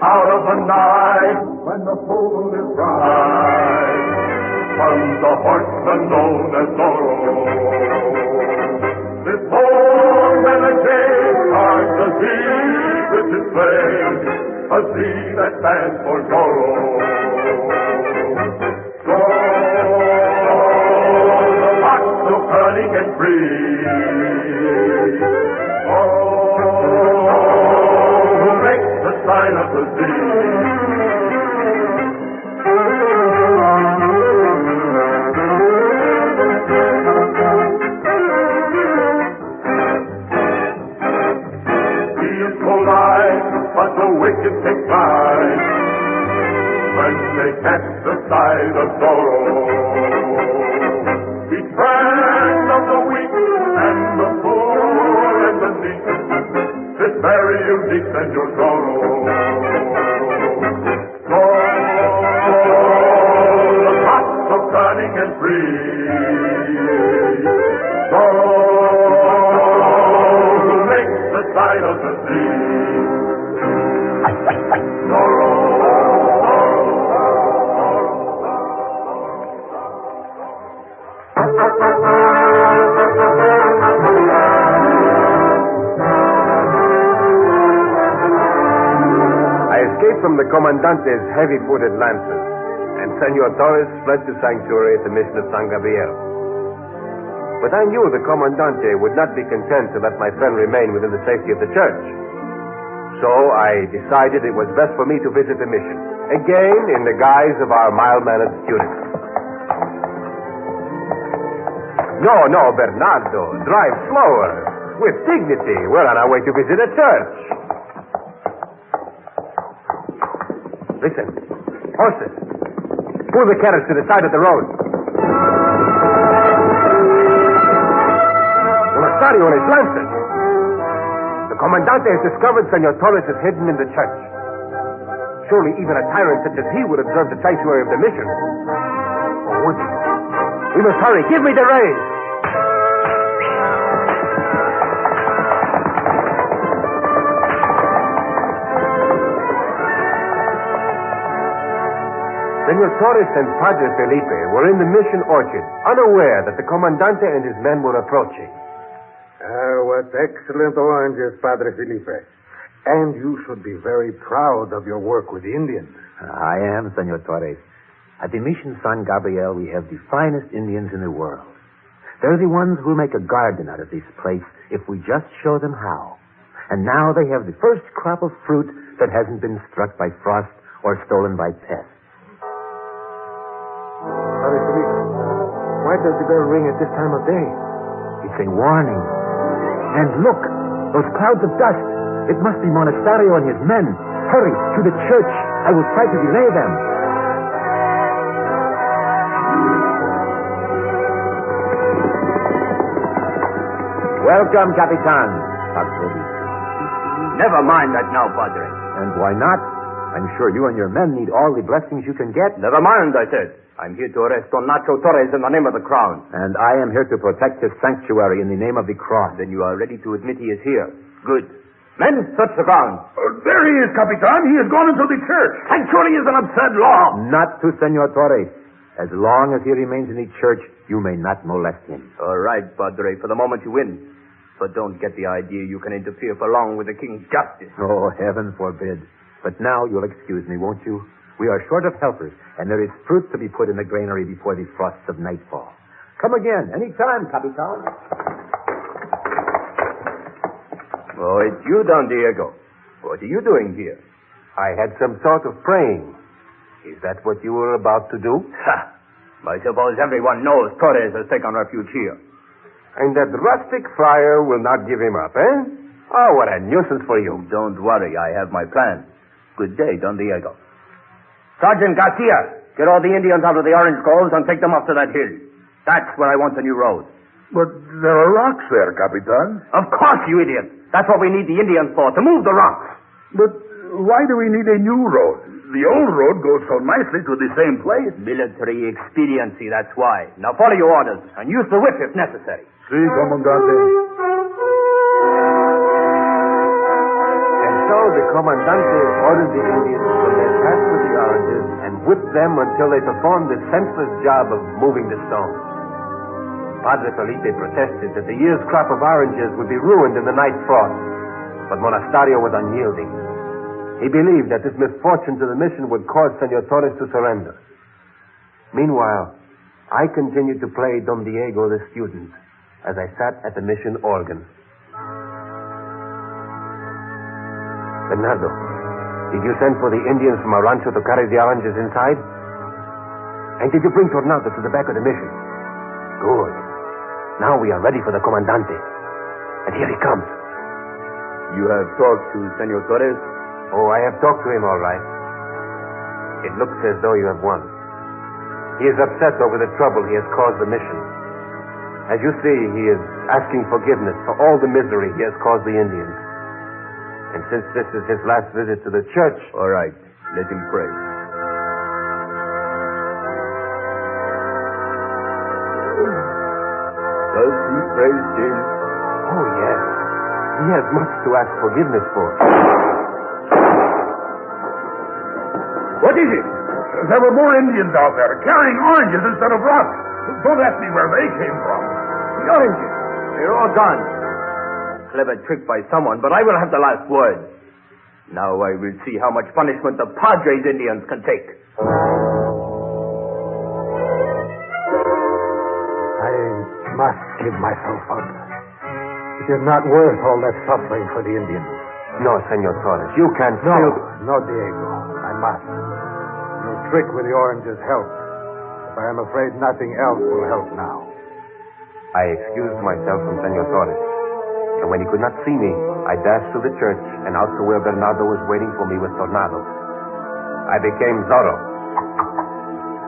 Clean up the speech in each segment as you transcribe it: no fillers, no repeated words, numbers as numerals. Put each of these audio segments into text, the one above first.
Out of the night, when the moon is bright, comes the horseman known as Zorro. This whole renegade starts a Z with his flame, a Z that stands for Zorro. Zorro, the fox so cunning and free. Sign of the sea. He is polite, but the wicked take pride when they catch the sight of Zorro. He friend of the weak and the poor and the neat. This very unique Senor Zorro. Zorro, the fox so cunning and free. Zorro, who makes the sign of the sea. Zorro. From the Comandante's heavy-footed lances, and Senor Torres fled to sanctuary at the mission of San Gabriel. But I knew the Comandante would not be content to let my friend remain within the safety of the church. So I decided it was best for me to visit the mission, again in the guise of our mild-mannered student. No, Bernardo, drive slower. With dignity. We're on our way to visit a church. Listen. Horses. Pull the carriage to the side of the road. Un osario and his lances. The Comandante has discovered Senor Torres is hidden in the church. Surely even a tyrant such as he would observe the sanctuary of the mission. Or would he? We must hurry. Give me the reins. Senor Torres and Padre Felipe were in the mission orchard, unaware that the Comandante and his men were approaching. What excellent oranges, Padre Felipe. And you should be very proud of your work with the Indians. I am, Senor Torres. At the Mission San Gabriel, we have the finest Indians in the world. They're the ones who'll make a garden out of this place if we just show them how. And now they have the first crop of fruit that hasn't been struck by frost or stolen by pests. Why does the bell ring at this time of day? It's a warning. And look, those clouds of dust. It must be Monasterio and his men. Hurry, to the church. I will try to delay them. Welcome, Capitan. Never mind that now, Padre. And why not? I'm sure you and your men need all the blessings you can get. Never mind, I said. I'm here to arrest Don Nacho Torres in the name of the crown. And I am here to protect his sanctuary in the name of the cross. Then you are ready to admit he is here. Good. Men, search the ground. There he is, Capitan. He has gone into the church. Sanctuary is an absurd law. Not to Senor Torres. As long as he remains in the church, you may not molest him. All right, Padre. For the moment you win. But don't get the idea you can interfere for long with the king's justice. Oh, heaven forbid. But now you'll excuse me, won't you? We are short of helpers, and there is fruit to be put in the granary before the frosts of nightfall. Come again, any time, Capitan. Oh, it's you, Don Diego. What are you doing here? I had some sort of praying. Is that what you were about to do? Ha! I suppose everyone knows Torres has taken refuge here. And that rustic friar will not give him up, eh? Oh, what a nuisance for you. Don't worry, I have my plan. Good day, Don Diego. Sergeant Garcia, get all the Indians out of the orange groves and take them up to that hill. That's where I want the new road. But there are rocks there, Capitan. Of course, you idiot. That's what we need the Indians for, to move the rocks. But why do we need a new road? The old road goes so nicely to the same place. Military expediency, that's why. Now follow your orders and use the whip if necessary. Si, Comandante. Comandante ordered the Indians to put their task with the oranges and whip them until they performed the senseless job of moving the stones. Padre Felipe protested that the year's crop of oranges would be ruined in the night frost, but Monasterio was unyielding. He believed that this misfortune to the mission would cause Senor Torres to surrender. Meanwhile, I continued to play Don Diego the student as I sat at the mission organ. Bernardo, did you send for the Indians from our rancho to carry the oranges inside? And did you bring Tornado to the back of the mission? Good. Now we are ready for the Comandante. And here he comes. You have talked to Senor Torres? Oh, I have talked to him all right. It looks as though you have won. He is upset over the trouble he has caused the mission. As you see, he is asking forgiveness for all the misery he has caused the Indians. And since this is his last visit to the church... All right, let him pray. Does he pray still? Oh, yes. He has much to ask forgiveness for. What is it? There were more Indians out there carrying oranges instead of rocks. Don't ask me where they came from. The oranges. They're all gone. Clever trick by someone, but I will have the last word. Now I will see how much punishment the Padre's Indians can take. I must give myself up. It is not worth all that suffering for the Indians. No, Senor Torres, you can't No, Diego. I must. Your trick with the oranges helped. But I am afraid nothing else will help now. I excused myself from Senor Torres. And when he could not see me, I dashed to the church and out to where Bernardo was waiting for me with Tornado. I became Zorro,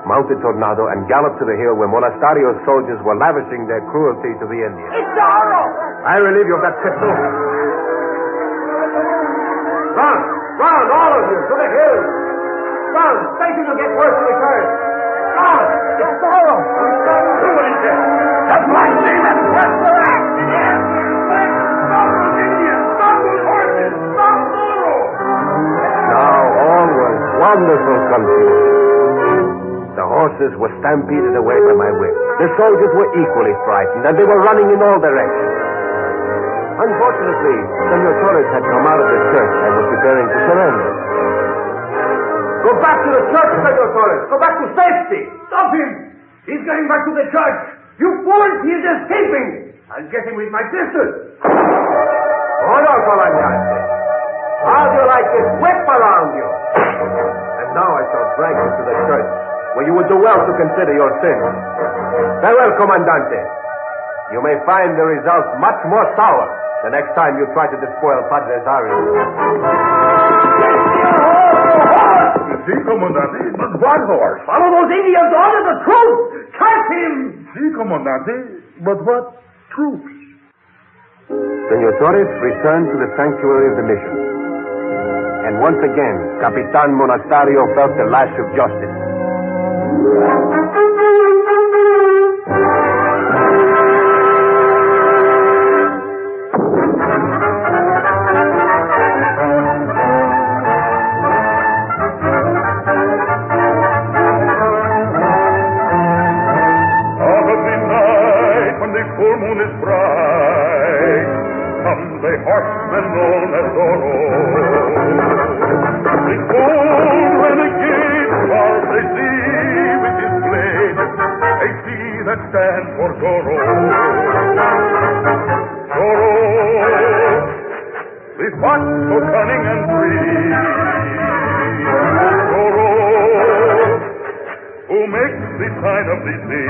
mounted Tornado, and galloped to the hill where Monastario's soldiers were lavishing their cruelty to the Indians. It's Zorro! I relieve you of that pistol. Run! Run, all of you, to the hill! Run! Satan will get worse in the curve! Run! It's Zorro! Who is it? The black demon! What's the rat? Now all was wonderful confusion. The horses were stampeded away by my whip. The soldiers were equally frightened, and they were running in all directions. Unfortunately, Senor Torres had come out of the church and was preparing to surrender. Go back to the church, Senor Torres! Go back to safety! Stop him! He's getting back to the church! You fools! He is escaping! I'll get him with my pistol! Hold on, Comandante. How do you like this whip around you? And now I shall drag you to the church, where you would do well to consider your sins. Farewell, Comandante. You may find the result much more sour the next time you try to despoil Padre Zario. You see, Comandante? But what horse? Follow those Indians on to the truth! Catch him! See, Comandante? But what troops? Senor Torres returned to the sanctuary of the mission. And once again, Capitan Monasterio felt the lash of justice. Out of the night, when the full moon is bright, comes a horseman known as Zorro. The bold renegade while they see with his blade a sea that stands for Zorro. Zorro, the fox so cunning and free. Zorro, who makes the sign of the sea.